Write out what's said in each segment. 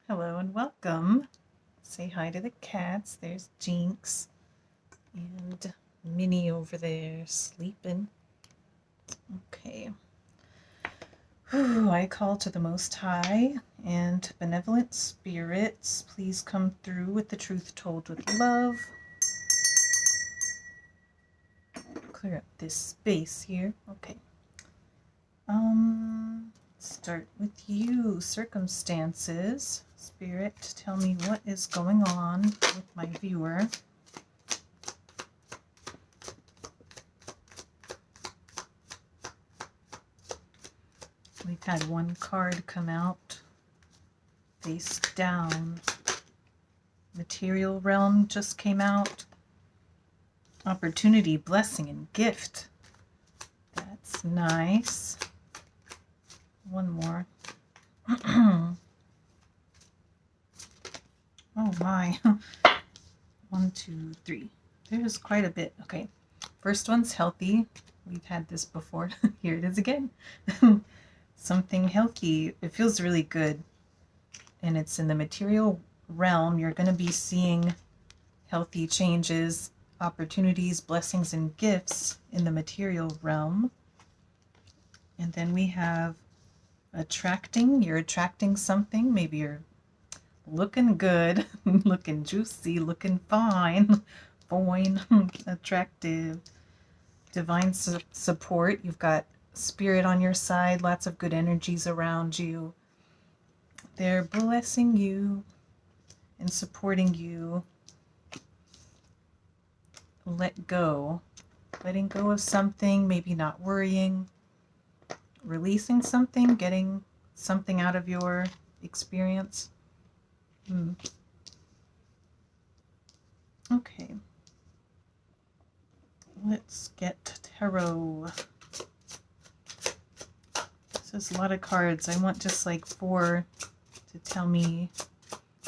Hello and welcome. Say hi to the cats. There's Jinx and Minnie over there sleeping. Okay. Whew, I call to the Most High and benevolent spirits. Please come through with the truth told with love. Clear up this space here. Okay. Start with you. Circumstances. Spirit, tell me what is going on with my viewer. We've had one card come out face down. Material realm just came out. Opportunity, blessing, and gift. That's nice. One more. Oh my. 1, 2, 3. There's quite a bit. Okay. First one's healthy. We've had this before. Here it is again. Something healthy. It feels really good. And it's in the material realm. You're going to be seeing healthy changes, opportunities, blessings, and gifts in the material realm. And then we have attracting. You're attracting something. Maybe you're looking good, looking juicy, looking fine, attractive, divine support. You've got spirit on your side, lots of good energies around you. They're blessing you and supporting you. Let go. Letting go of something, maybe not worrying. Releasing something, getting something out of your experience. Okay. Let's get tarot. This is a lot of cards. I want just like 4 to tell me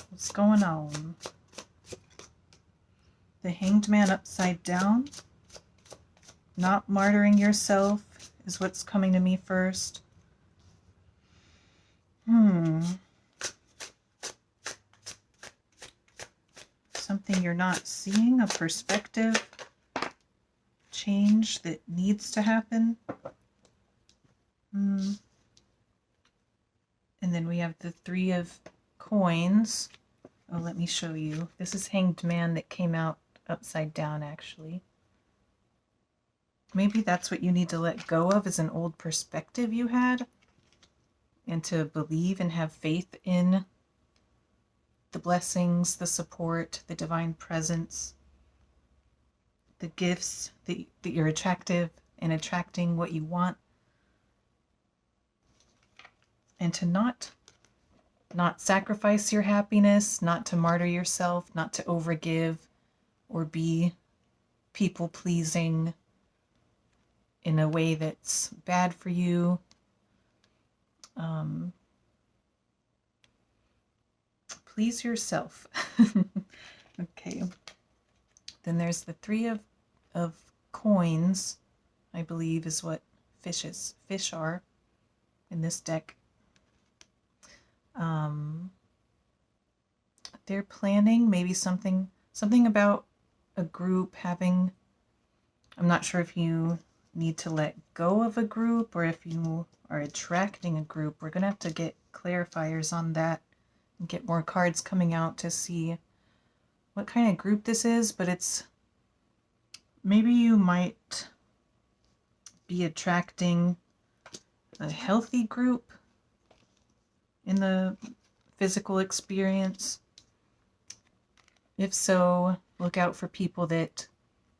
what's going on. The Hanged Man upside down. Not martyring yourself is what's coming to me first. Something you're not seeing, a perspective change that needs to happen. And then we have the 3 of coins. Oh, let me show you. This is Hanged Man that came out upside down, actually. Maybe that's what you need to let go of, is an old perspective you had, and to believe and have faith in the blessings, the support, the divine presence, the gifts that you're attractive and attracting what you want, and to not sacrifice your happiness, not to martyr yourself, not to overgive or be people-pleasing in a way that's bad for you. Please yourself. Okay. Then there's the 3 of coins, I believe is what fish are in this deck. They're planning maybe something about a group having, I'm not sure if you need to let go of a group or if you are attracting a group. We're going to have to get clarifiers on that and get more cards coming out to see what kind of group this is, but it's maybe you might be attracting a healthy group in the physical experience. If so, look out for people that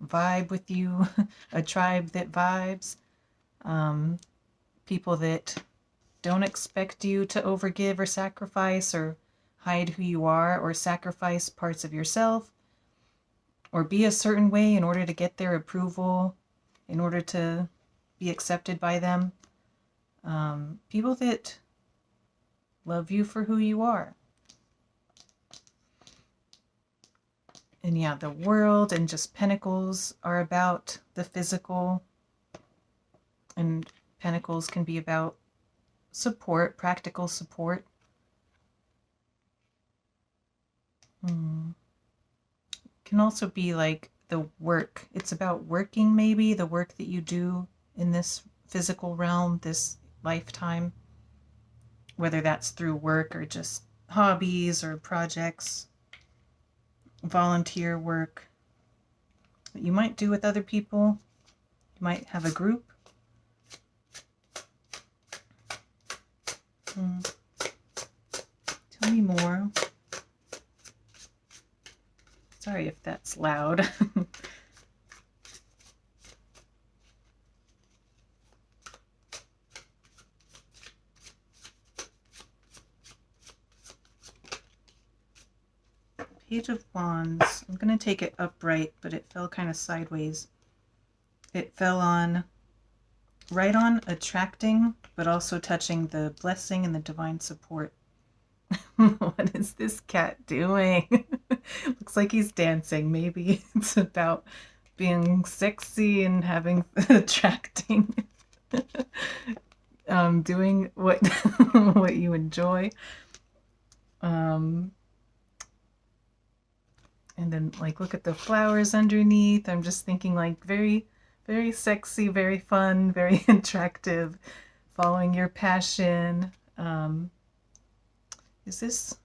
vibe with you, a tribe that vibes, people that don't expect you to overgive or sacrifice or hide who you are or sacrifice parts of yourself or be a certain way in order to get their approval, in order to be accepted by them. People that love you for who you are. And yeah, the world and just pentacles are about the physical, and pentacles can be about support, practical support. Can also be like the work. It's about working, maybe the work that you do in this physical realm, this lifetime, whether that's through work or just hobbies or projects, volunteer work that you might do with other people. You might have a group. Tell me more. Sorry if that's loud. Page of Wands. I'm going to take it upright, but it fell kind of sideways. It fell on, right on attracting, but also touching the blessing and the divine support. What is this cat doing? Looks like he's dancing. Maybe it's about being sexy and having attracting. Doing what what you enjoy. And then like look at the flowers underneath. I'm just thinking like very, very sexy, very fun, very attractive, following your passion. Is this,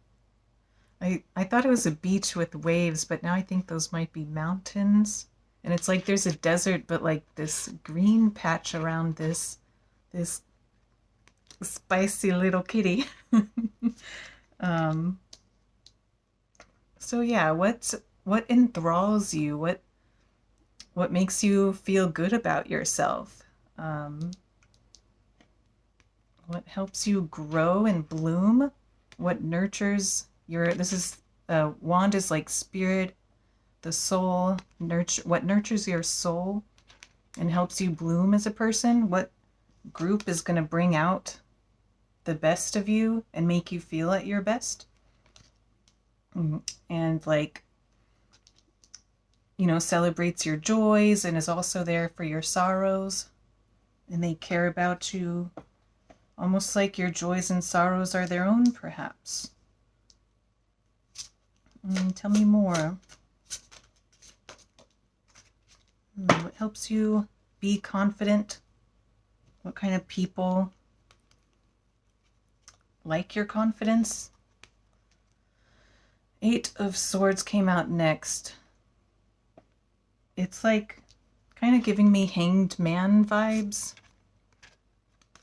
I thought it was a beach with waves, but now I think those might be mountains. And it's like there's a desert, but like this green patch around this spicy little kitty. So yeah, what enthralls you? What makes you feel good about yourself? What helps you grow and bloom? What nurtures your, this is, wand is like spirit, the soul, what nurtures your soul and helps you bloom as a person? What group is going to bring out the best of you and make you feel at your best? And like, you know, celebrates your joys and is also there for your sorrows, and they care about you almost like your joys and sorrows are their own, perhaps. Tell me more. What helps you be confident? What kind of people like your confidence? 8 of Swords came out next. It's like kind of giving me Hanged Man vibes.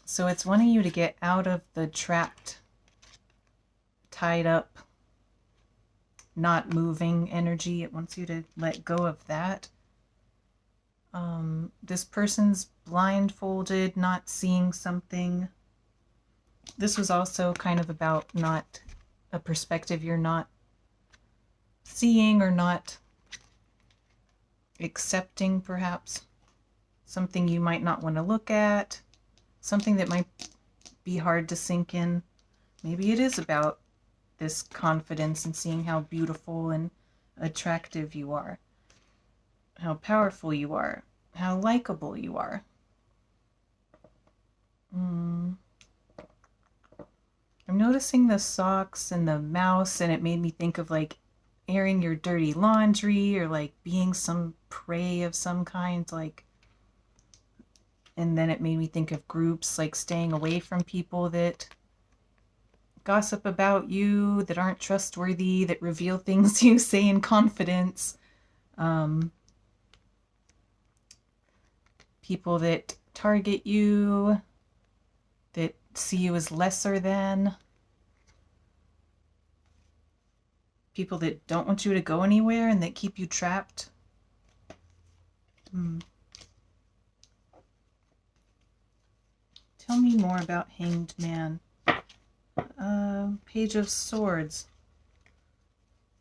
So it's wanting you to get out of the trapped, tied up, not moving energy. It wants you to let go of that. This person's blindfolded, not seeing something. This was also kind of about not a perspective you're not seeing or not accepting, perhaps. Something you might not want to look at. Something that might be hard to sink in. Maybe it is about this confidence and seeing how beautiful and attractive you are, how powerful you are, how likable you are. I'm noticing the socks and the mouse, and it made me think of like airing your dirty laundry or like being some prey of some kind, like. And then it made me think of groups, like staying away from people that gossip about you, that aren't trustworthy, that reveal things you say in confidence. People that target you, that see you as lesser than. People that don't want you to go anywhere and that keep you trapped. Tell me more about Hanged Man. Page of Swords.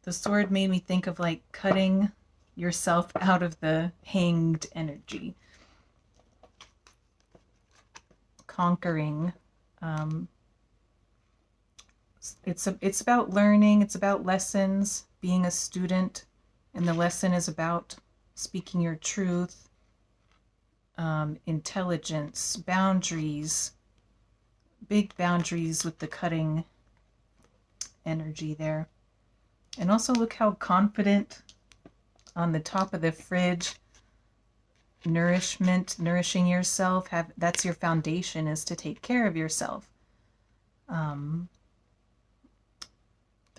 The sword made me think of like cutting yourself out of the hanged energy. Conquering. It's about learning. It's about lessons, being a student, and the lesson is about speaking your truth. Intelligence, boundaries, big boundaries with the cutting energy there. And also look how confident on the top of the fridge. Nourishing yourself. That's your foundation, is to take care of yourself. The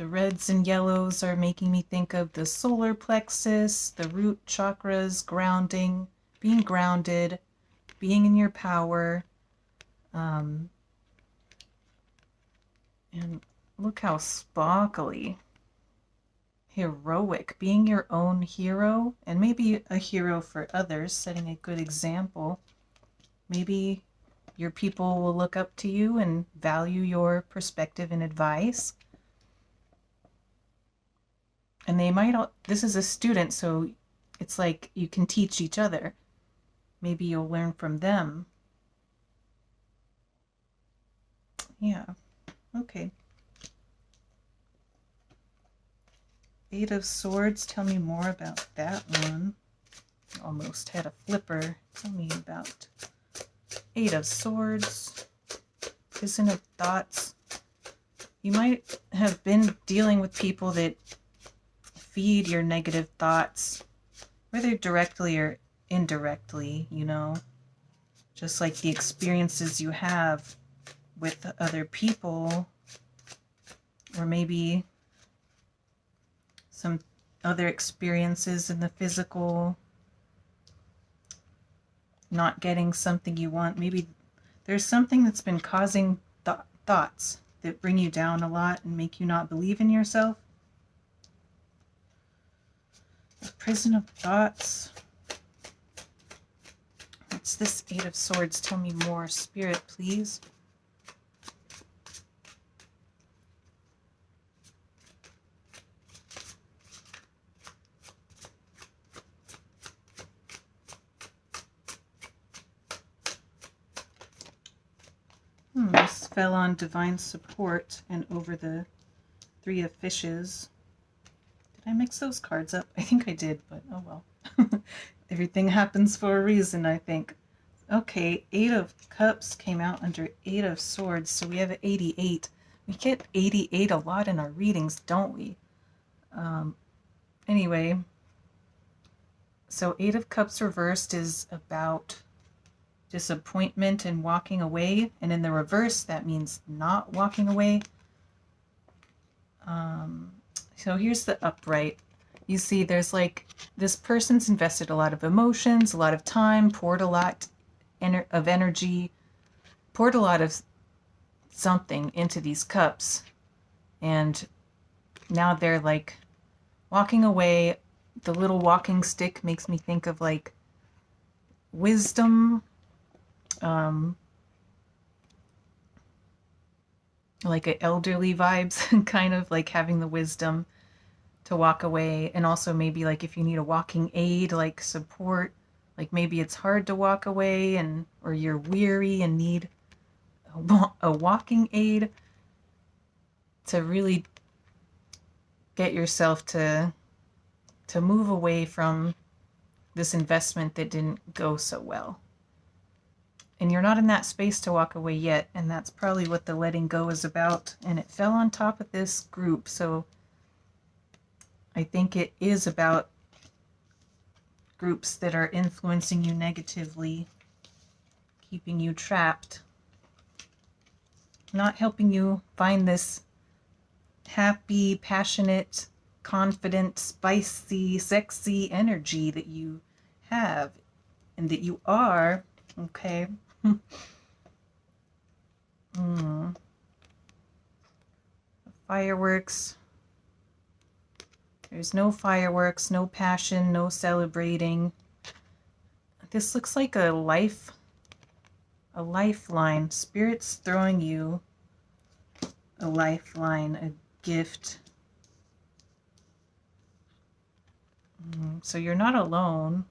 reds and yellows are making me think of the solar plexus, the root chakras, grounding, being grounded, being in your power. And look how sparkly. Heroic, being your own hero, and maybe a hero for others, setting a good example. Maybe your people will look up to you and value your perspective and advice. And they might, this is a student, so it's like you can teach each other. Maybe you'll learn from them. Yeah, okay. Eight of Swords, tell me more about that one. Almost had a flipper. Tell me about Eight of Swords. Prison of Thoughts. You might have been dealing with people that feed your negative thoughts, whether directly or indirectly, you know. Just like the experiences you have with other people, or maybe some other experiences in the physical, not getting something you want. Maybe there's something that's been causing thoughts that bring you down a lot and make you not believe in yourself. The Prison of Thoughts. What's this Eight of Swords? Tell me more, Spirit, please. This fell on divine support and over the Three of Fishes. Did I mix those cards up? I think I did, but oh well. Everything happens for a reason, I think. Okay, Eight of Cups came out under Eight of Swords, so we have 88. We get 88 a lot in our readings, don't we? Anyway, so Eight of Cups reversed is about disappointment and walking away, and in the reverse that means not walking away. So here's the upright. You see there's like this person's invested a lot of emotions, a lot of time, poured a lot of energy, poured a lot of something into these cups, and now they're like walking away. The little walking stick makes me think of like wisdom, like an elderly vibes, kind of like having the wisdom to walk away. And also maybe like if you need a walking aid, like support, like maybe it's hard to walk away, and or you're weary and need a walking aid to really get yourself to move away from this investment that didn't go so well. And you're not in that space to walk away yet, and that's probably what the letting go is about. And it fell on top of this group, so I think it is about groups that are influencing you negatively, keeping you trapped, not helping you find this happy, passionate, confident, spicy, sexy energy that you have and that you are. Okay. Fireworks. There's no fireworks, no passion, no celebrating. This looks like a lifeline. Spirit's throwing you a lifeline, a gift. So you're not alone.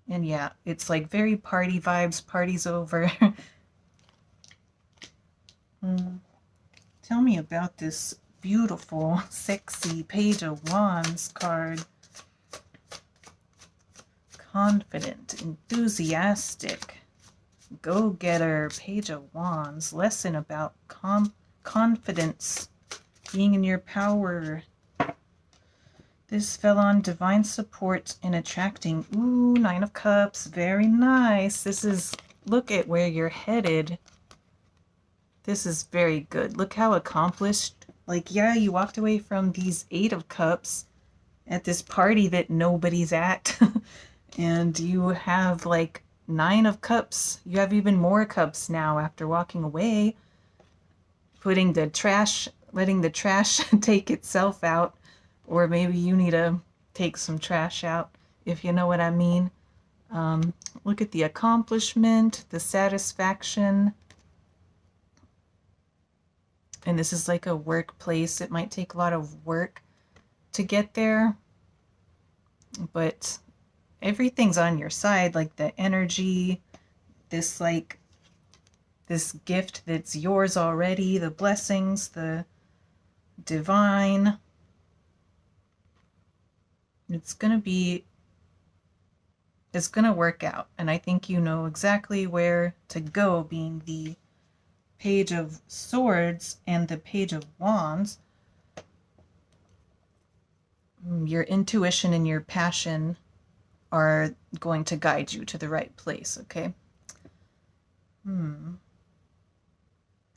And yeah, it's like very party vibes, party's over. Tell me about this beautiful, sexy Page of Wands card. Confident, enthusiastic, go-getter, Page of Wands. Lesson about confidence, being in your power. This fell on divine support in attracting. Ooh, Nine of Cups. Very nice. This is, look at where you're headed. This is very good. Look how accomplished. Like, yeah, you walked away from these Eight of Cups at this party that nobody's at. And you have like Nine of Cups. You have even more cups now after walking away. Putting the trash, letting the trash take itself out. Or maybe you need to take some trash out, if you know what I mean. Look at the accomplishment, the satisfaction. And this is like a workplace. It might take a lot of work to get there, but everything's on your side, like the energy, this gift that's yours already, the blessings, the divine. It's gonna work out, and I think you know exactly where to go, being the Page of Swords and the Page of Wands. Your intuition and your passion are going to guide you to the right place, okay?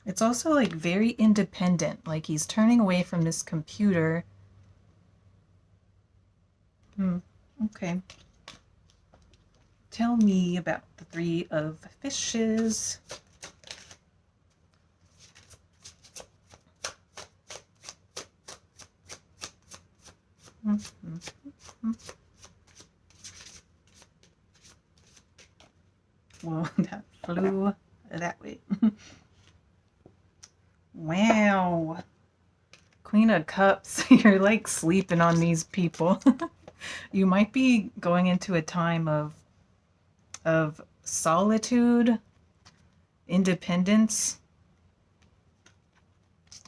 It's also like very independent, like he's turning away from this computer. Okay. Tell me about the Three of Fishes. Whoa, that flew that way. Wow. Queen of Cups, you're like sleeping on these people. You might be going into a time of solitude, independence.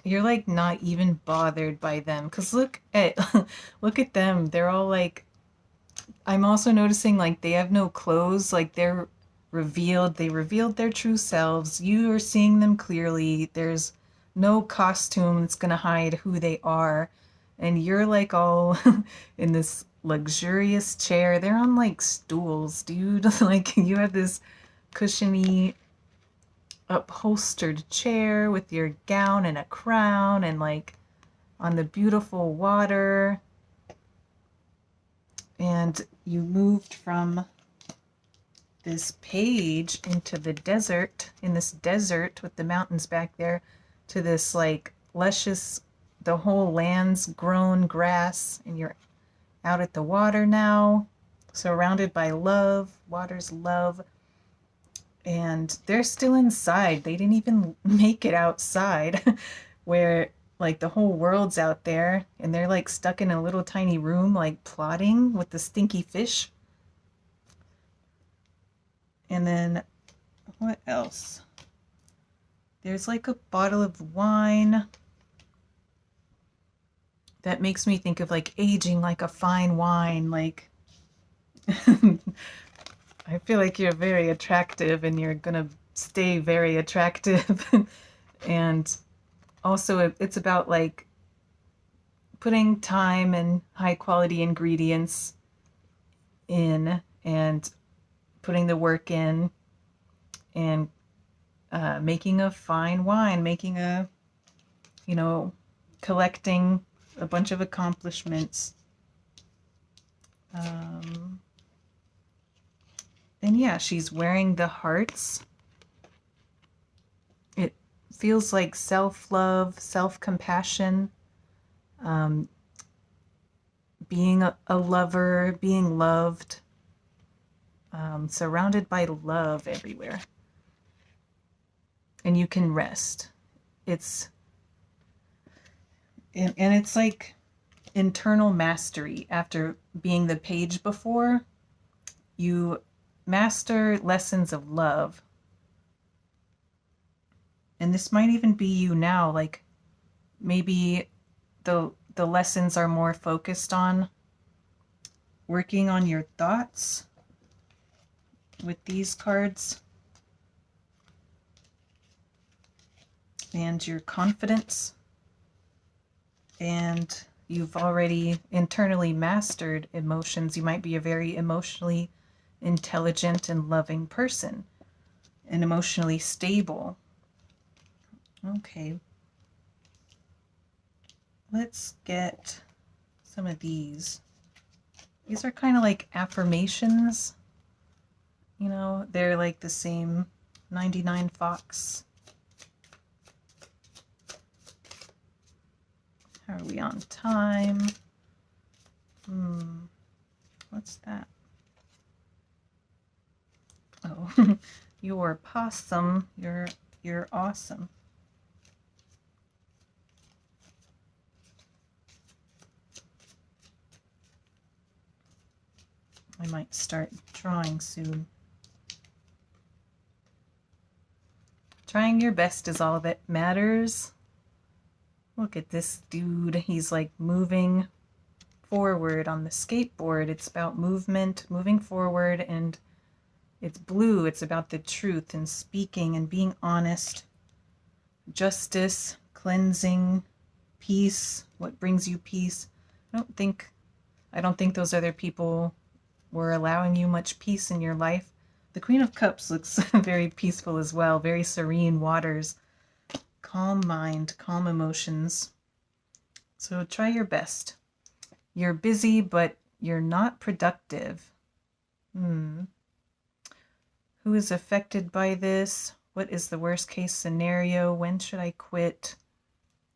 You're like not even bothered by them, because look at look at them. They're all like, I'm also noticing like they have no clothes, like they're revealed. They revealed their true selves. You are seeing them clearly. There's no costume that's gonna hide who they are. And you're like all in this luxurious chair. They're on like stools, dude. Like you have this cushiony upholstered chair with your gown and a crown, and like on the beautiful water. And you moved from this page into the desert, in this desert with the mountains back there, to this like luscious, the whole land's grown grass, and you're out at the water now, surrounded by love. Water's love. And they're still inside. They didn't even make it outside where like the whole world's out there, and they're like stuck in a little tiny room like plotting with the stinky fish. And then what else? There's like a bottle of wine that makes me think of like aging like a fine wine. Like I feel like you're very attractive and you're gonna stay very attractive. And also it's about like putting time and high quality ingredients in, and putting the work in, and making a fine wine, making a, you know, collecting a bunch of accomplishments. And yeah, she's wearing the hearts. It feels like self-love, self-compassion, being a lover, being loved, surrounded by love everywhere. And you can rest. It's and it's like internal mastery. After being the page before, you master lessons of love. And this might even be you now, like maybe the lessons are more focused on working on your thoughts with these cards, and your confidence, and you've already internally mastered emotions. You might be a very emotionally intelligent and loving person and emotionally stable. Okay. Let's get some of these. These are kind of like affirmations. You know, they're like the same 99 Fox. How are we on time? What's that? Oh, you're possum. You're awesome. I might start drawing soon. Trying your best is all that matters. Look at this dude. He's like moving forward on the skateboard. It's about movement, moving forward, and it's blue. It's about the truth and speaking and being honest. Justice, cleansing, peace. What brings you peace? I don't think those other people were allowing you much peace in your life. The Queen of Cups looks very peaceful as well, very serene waters, calm mind, calm emotions. So try your best. You're busy, but you're not productive. Who is affected by this? What is the worst case scenario? When should I quit?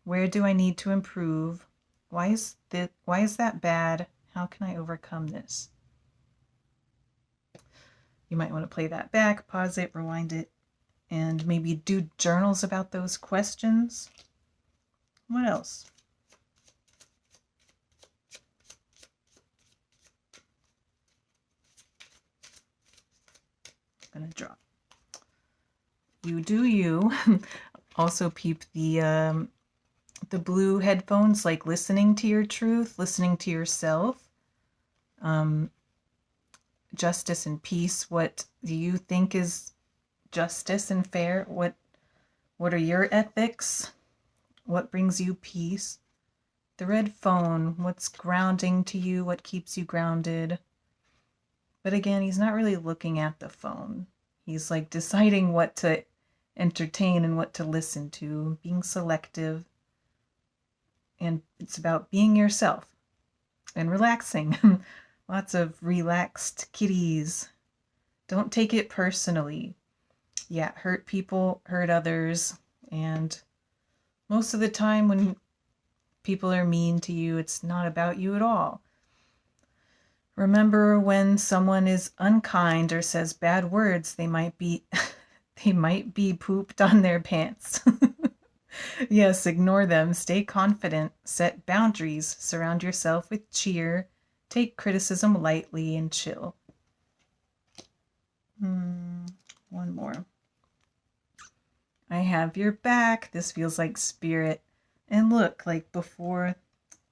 Where do I need to improve? Why is that bad? How can I overcome this? You might want to play that back, pause it, rewind it, and maybe do journals about those questions. What else? I'm gonna draw. You do you. Also peep the blue headphones, like listening to your truth, listening to yourself. Justice and peace. What do you think is justice and fair? What are your ethics? What brings you peace? The red phone, what's grounding to you? What keeps you grounded? But again, he's not really looking at the phone. He's like deciding what to entertain and what to listen to, being selective. And it's about being yourself and relaxing. Lots of relaxed kitties. Don't take it personally. Yeah, hurt people, hurt others. And most of the time when people are mean to you, it's not about you at all. Remember, when someone is unkind or says bad words, they might be pooped on their pants. Yes, ignore them. Stay confident. Set boundaries. Surround yourself with cheer. Take criticism lightly and chill. One more. I have your back. This feels like spirit. And look, like before,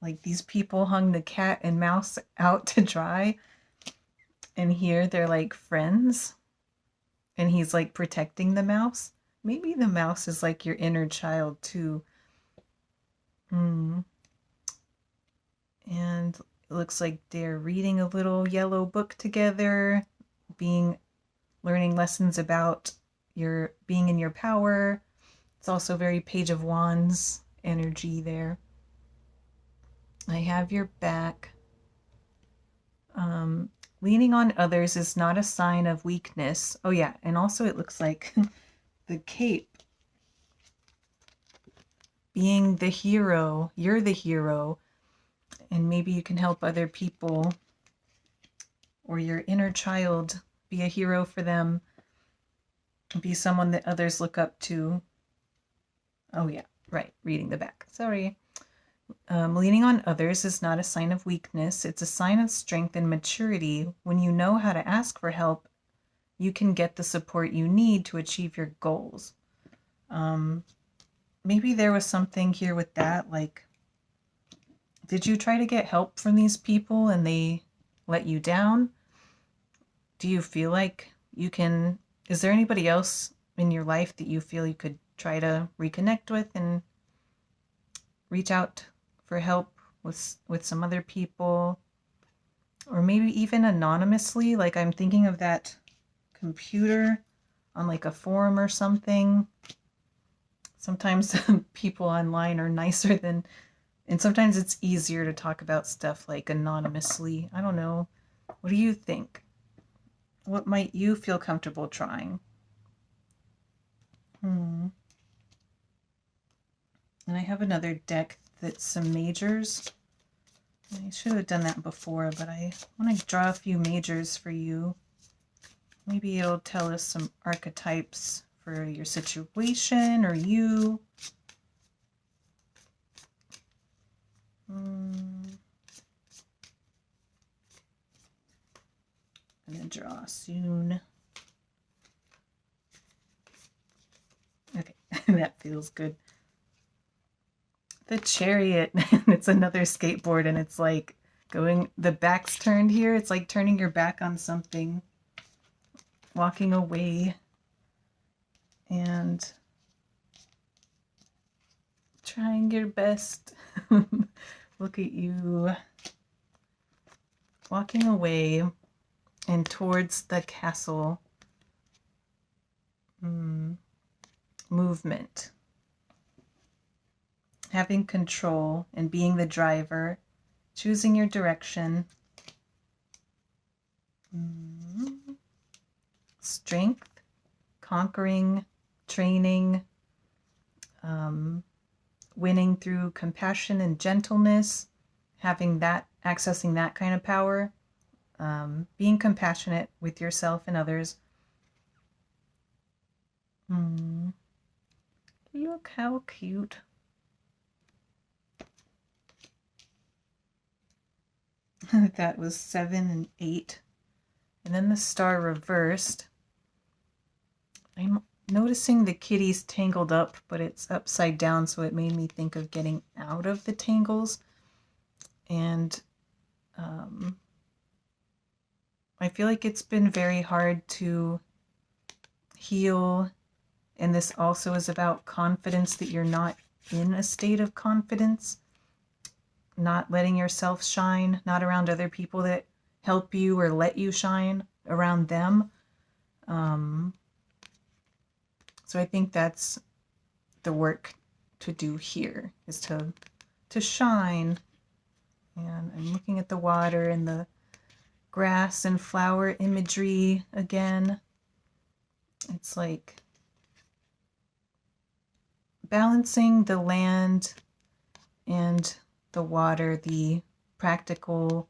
like these people hung the cat and mouse out to dry. And here they're like friends. And he's like protecting the mouse. Maybe the mouse is like your inner child too. And it looks like they're reading a little yellow book together, learning lessons about your being in your power. It's also very Page of Wands energy there. I have your back. Leaning on others is not a sign of weakness. Oh yeah, and also it looks like the cape. Being the hero, you're the hero, and maybe you can help other people or your inner child be a hero for them, be someone that others look up to. Oh yeah, right, reading the back. Sorry. Leaning on others is not a sign of weakness. It's a sign of strength and maturity. When you know how to ask for help, you can get the support you need to achieve your goals. Maybe there was something here with that, like, did you try to get help from these people and they let you down? Do you feel like you can, is there anybody else in your life that you feel you could try to reconnect with and reach out for help with some other people, or maybe even anonymously. Like I'm thinking of that computer on like a forum or something. Sometimes people online are nicer than, and sometimes it's easier to talk about stuff like anonymously. I don't know. What do you think? What might you feel comfortable trying? And I have another deck that's some majors. I should have done that before, but I want to draw a few majors for you. Maybe it'll tell us some archetypes for your situation or you. I'm going to draw soon. Okay, that feels good. The Chariot. It's another skateboard, and it's like going, the back's turned here. It's like turning your back on something, walking away, and trying your best. Look at you walking away and towards the castle. Movement. Having control and being the driver. Choosing your direction. Strength. Conquering. Training. Winning through compassion and gentleness. Having that, accessing that kind of power. Being compassionate with yourself and others. Look how cute. That was 7 and 8. And then the star reversed. I'm noticing the kitty's tangled up, but it's upside down, so it made me think of getting out of the tangles. And I feel like it's been very hard to heal. And this also is about confidence, that you're not in a state of confidence, not letting yourself shine, not around other people that help you or let you shine, around them. So I think that's the work to do here, is to shine. And I'm looking at the water and the grass and flower imagery again. It's like balancing the land and the water, the practical,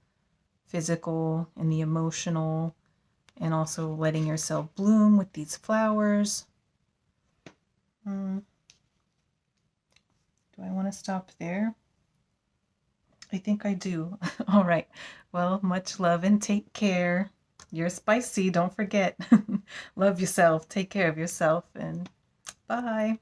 physical, and the emotional, and also letting yourself bloom with these flowers. Do I want to stop there? I think I do. All right. Well, much love and take care. You're spicy, don't forget. Love yourself. Take care of yourself, and bye.